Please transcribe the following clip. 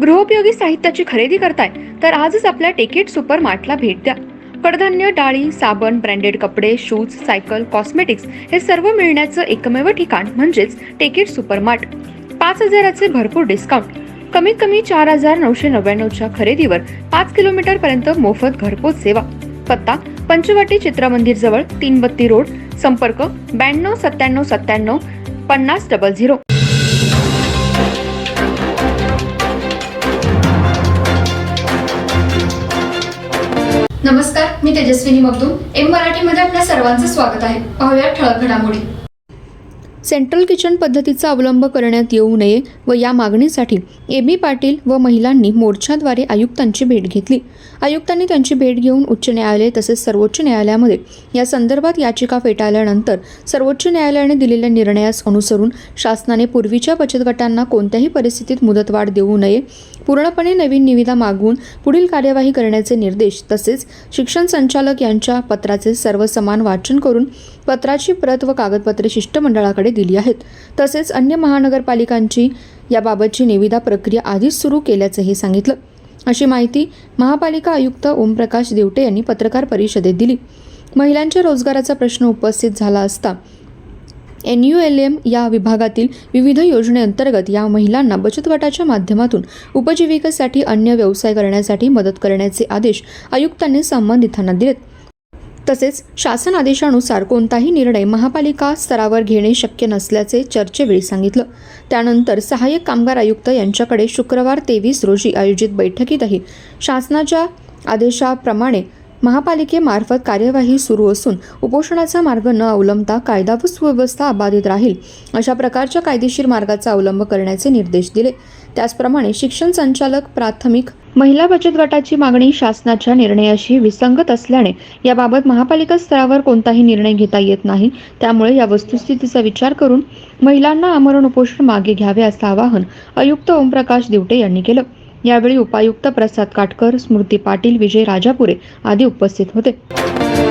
गृहोपयोगी साहित्याची खरेदी करताय तर आजच आपल्या टेकेट सुपर मार्टला भेट द्या. कडधान्य, डाळी, साबण, ब्रँडेड कपडे, शूज, सायकल, कॉस्मेटिक्स हे सर्व मिळण्याचं एकमेव ठिकाण म्हणजेच टेकेट सुपर मार्ट. 5,000चे भरपूर डिस्काउंट. कमीत कमी 4,999च्या खरेदीवर 5 किलोमीटर पर्यंत मोफत घरपोच सेवा. पत्ता पंचवटी चित्रमंदिर जवळ, 332 रोड. संपर्क 92 97 97 50 00. नमस्कार, मी तेजस्विनी मगदूम. एम मराठीमध्ये आपल्या सर्वांचं स्वागत आहे. पाहूया ठळक घडामोडी. सेंट्रल किचन पद्धतीचा अवलंब करण्यात येऊ नये व या मागणीसाठी एबी पाटील व महिलांनी मोर्चाद्वारे आयुक्तांची भेट घेतली. आयुक्तांनी त्यांची भेट घेऊन उच्च न्यायालय तसेच सर्वोच्च न्यायालयामध्ये या संदर्भात याचिका फेटाळल्यानंतर सर्वोच्च न्यायालयाने दिलेल्या निर्णयास अनुसरून शासनाने पूर्वीच्या बचत गटांना कोणत्याही परिस्थितीत मुदतवाढ देऊ नये, पूर्णपणे नवीन निविदा मागवून पुढील कार्यवाही करण्याचे निर्देश तसेच शिक्षण संचालक यांच्या पत्राचे सर्वसमान वाचन करून पत्राची प्रत व कागदपत्रे शिष्टमंडळाकडे दिली आहेत. तसेच अन्य महानगरपालिकांची याबाबतची निविदा प्रक्रिया आधीच सुरू केल्याचंही सांगितलं. अशी माहिती महापालिका आयुक्त ओमप्रकाश देवटे यांनी पत्रकार परिषदेत दिली. महिलांच्या रोजगाराचा प्रश्न उपस्थित झाला असता NULM या विभागातील विविध योजनेअंतर्गत या महिलांना बचत गटाच्या माध्यमातून उपजीविकेसाठी अन्य व्यवसाय करण्यासाठी मदत करण्याचे आदेश आयुक्तांनी संबंधितांना दिलेत. तसेच शासन आदेशानुसार कोणताही निर्णय महापालिका स्तरावर घेणे शक्य नसल्याचे चर्चेवेळी सांगितलं. त्यानंतर सहाय्यक कामगार आयुक्त यांच्याकडे शुक्रवार 23 रोजी आयोजित बैठकीतही शासनाच्या आदेशाप्रमाणे महापालिकेमार्फत कार्यवाही सुरू असून उपोषणाचा मार्ग न अवलंबता कायदा व सुव्यवस्था अबाधित राहील अशा प्रकारच्या कायदेशीर मार्गाचा अवलंब करण्याचे निर्देश दिले. त्याचप्रमाणे शिक्षण संचालक प्राथमिक महिला बचत गटाची मागणी शासनाच्या निर्णयाशी विसंगत असल्याने याबाबत महापालिका स्तरावर कोणताही निर्णय घेता येत नाही. त्यामुळे या वस्तुस्थितीचा विचार करून महिलांना आमरण उपोषण मागे घ्यावे असं आवाहन आयुक्त ओमप्रकाश देवटे यांनी केलं. यावेळी उपायुक्त प्रसाद काटकर, स्मृती पाटील, विजय राजापुरे आदी उपस्थित होते.